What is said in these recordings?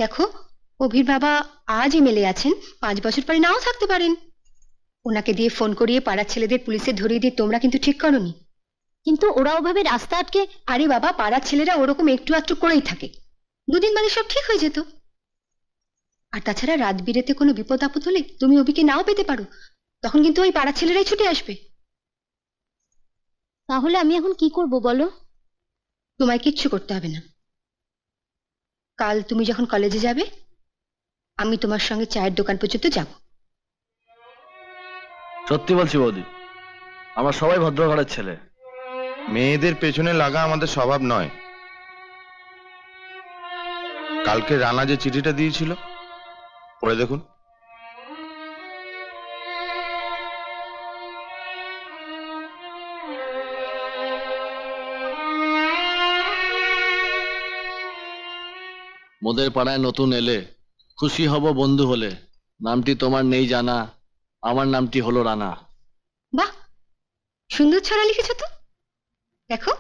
দেখো, অভির বাবা আজ এমএলএ আছেন, 5 বছর পরে নাও থাকতে পারেন। ওনাকে দিয়ে ফোন করিয়ে পাড়ার ছেলেদের পুলিশে ধরিয়ে দিয়ে তোমরা কিন্তু ঠিক করনি। কিন্তু ওরা ওভাবে রাস্তা আটকে, আরে বাবা, পাড়ার ছেলেরা ওরকম একটু আধটু করেই থাকে, 2 দিন বাদে সব ঠিক হয়ে যেত। আর তাছাড়া রাত বিরেতে কোনো বিপদ আপদ হলে তুমি অভিকে নাও পেতে পারো, তখন কিন্তু ওই পাড়ার ছেলেরাই ছুটে আসবে। তাহলে আমি এখন কি করব বলো? তোমায় কিচ্ছু করতে হবে না। কাল তুমি যখন কলেজে যাবে, আমি তোমার সঙ্গে চায়ের দোকান পর্যন্ত যাব। সত্যি বলছি বৌদি, আমরা সবাই ভদ্র ঘরের ছেলে। মেয়েদের পেছনে লাগা আমাদের স্বভাব নয়। কালকে রানা যে চিঠিটা দিয়েছিল, পড়ে দেখুন। মোদের পাড়ায় নতুন এলে, খুশি হব বন্ধু হলে। নামটি তোমার নেই জানা, আমার নামটি হলো রানা। বাহ, সুন্দর ছড়া লিখেছ তো। দেখো,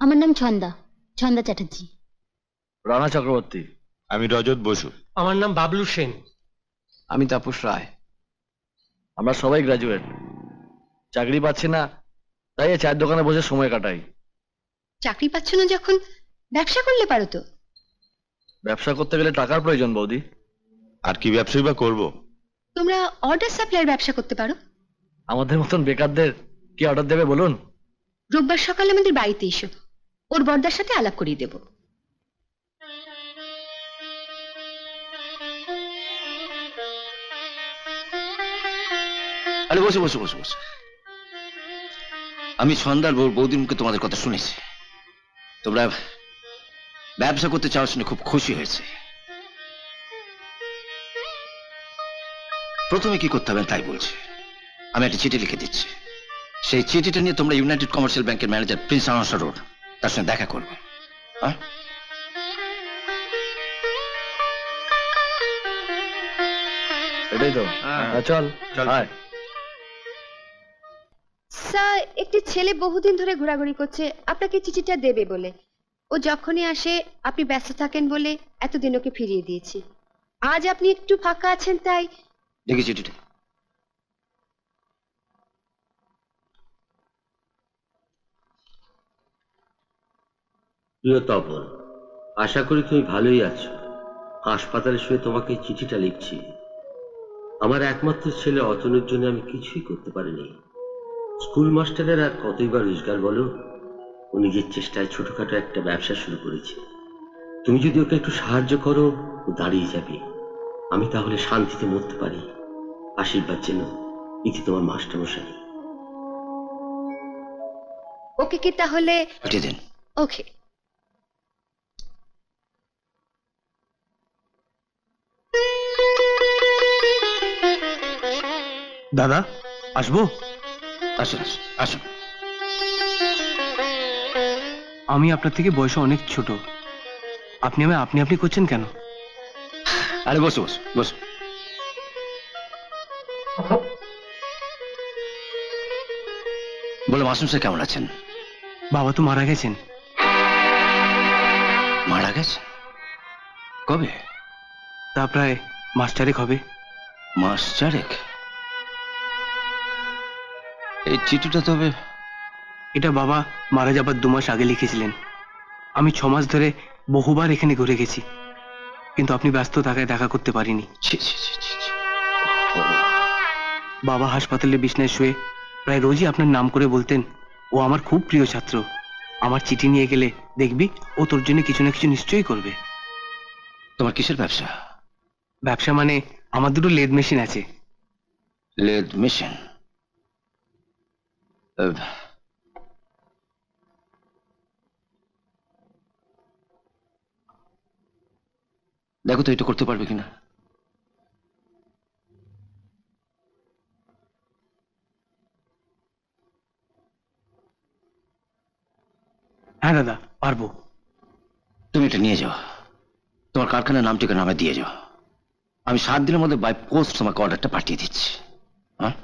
আমার নাম ছন্দা, ছন্দা চ্যাটার্জি। রানা চক্রবর্তী। আমি রজত বসু। আমার নাম বাবলু সেন। আমি তাপস রায়। আমরা সবাই গ্রাজুয়েট, চাকরি পাচ্ছি না, তাই এই চায়ের দোকানে বসে সময় কাটাই। চাকরি পাচ্ছ না যখন ব্যবসা করলে পারো তো। ব্যবসা করতে গেলে টাকার প্রয়োজন বৌদি। আর কি ব্যবসাই বা করবো? তোমরা অর্ডার সাপ্লাইয়ের ব্যবসা করতে পারো। আমাদের মতন বেকারদের কি অর্ডার দেবে বলুন? রোববার সকালে আমাদের বাড়িতে এসো, ওর বর্দার সাথে আলাপ করিয়ে দেব। আরে বসে বসে বসে বসে, আমি সন্ধ্যার বৌদির মুখে তোমাদের কথা শুনেছি। তোমরা ব্যবসা করতে চাও শুনে খুব খুশি হয়েছে। প্রথমে কি করতে হবে তাই বলছি। আমি একটা চিঠি লিখে দিচ্ছি, সেই চিঠিটা নিয়ে তোমরা ইউনাইটেড কমার্শিয়াল ব্যাংকের ম্যানেজার প্রিন্স আনোয়ার রোড, তার সঙ্গে দেখা করবে। হ্যাঁ, এটাই তো। চল চল। আয়। স্যার, একটি ছেলে বহুদিন ধরে ঘোরাঘুরি করছে আপনাকে চিঠিটা দেবে বলে। ও যখনই আসে আপনি ব্যস্ত থাকেন বলে এতদিন ওকে ফিরিয়ে দিয়েছি। আজ আপনি একটু ফাঁকা আছেন তাই। দেখি চিঠিটা। প্রিয় তপন, আশা করি তুমি ভালোই আছো। হাসপাতালে শুয়ে তোমাকে এই চিঠিটা লিখছি। আমার একমাত্র ছেলে অতনুর জন্য আমি কিছুই করতে পারিনি। স্কুল মাস্টারের আর কতই বা রোজগার বলো। ও নিজের চেষ্টায় ছোটখাটো একটা ব্যবসা শুরু করেছে। তুমি যদি ওকে একটু সাহায্য করো, ও দাঁড়িয়ে যাবে। আমি তাহলে শান্তিতে মরতে পারি। আশীর্বাদ যেন, ইতি তোমার মাস্টারমশাই। ওকে কি তাহলে? পাঠিয়ে দিন। ওকে। দাদা, আসবো? আসুন আসুন আসুন। আমি আপনার থেকে বয়সে অনেক ছোট। আপনি আমায় আপনি আপনি করছেন কেন? আরে বসো বসো বসো। বলো, মাসুম স্যার কেমন আছেন? বাবা তো মারা গেছেন। মারা গেছে? কবে? তা প্রায় মাস 4 হবে। মাস 4? এই চিঠিটা তবে? এটা বাবা মারা যাবার 2 মাস আগে লিখেছিলেন। আমি 6 মাস ধরে বহুবার এখানে ঘুরে গেছি, কিন্তু আপনি ব্যস্ত থাকায় দেখা করতে পারিনি। ছি ছি ছি ছি ছি। বাবা হাসপাতালে বিছনায় শুয়ে প্রায় রোজই আপনার নাম করে বলতেন, ও আমার খুব প্রিয় ছাত্র। আমার চিঠি নিয়ে গেলে দেখবি ও তোর জন্য কিছু না কিছু নিশ্চয়ই করবে। তোমার কিসের ব্যবসা? ব্যবসা মানে আমার 2টো লেদ মেশিন আছে। Lathe machine? দেখো তো এটা করতে পারবে কিনা। হ্যাঁ দাদা, পারবো। তুমি এটা নিয়ে যাও, তোমার কারখানার নাম ঠিকানা আমায় দিয়ে যাও। আমি 7 দিনের মধ্যে বাই পোস্ট তোমাকে অর্ডারটা পাঠিয়ে দিচ্ছি। হ্যাঁ।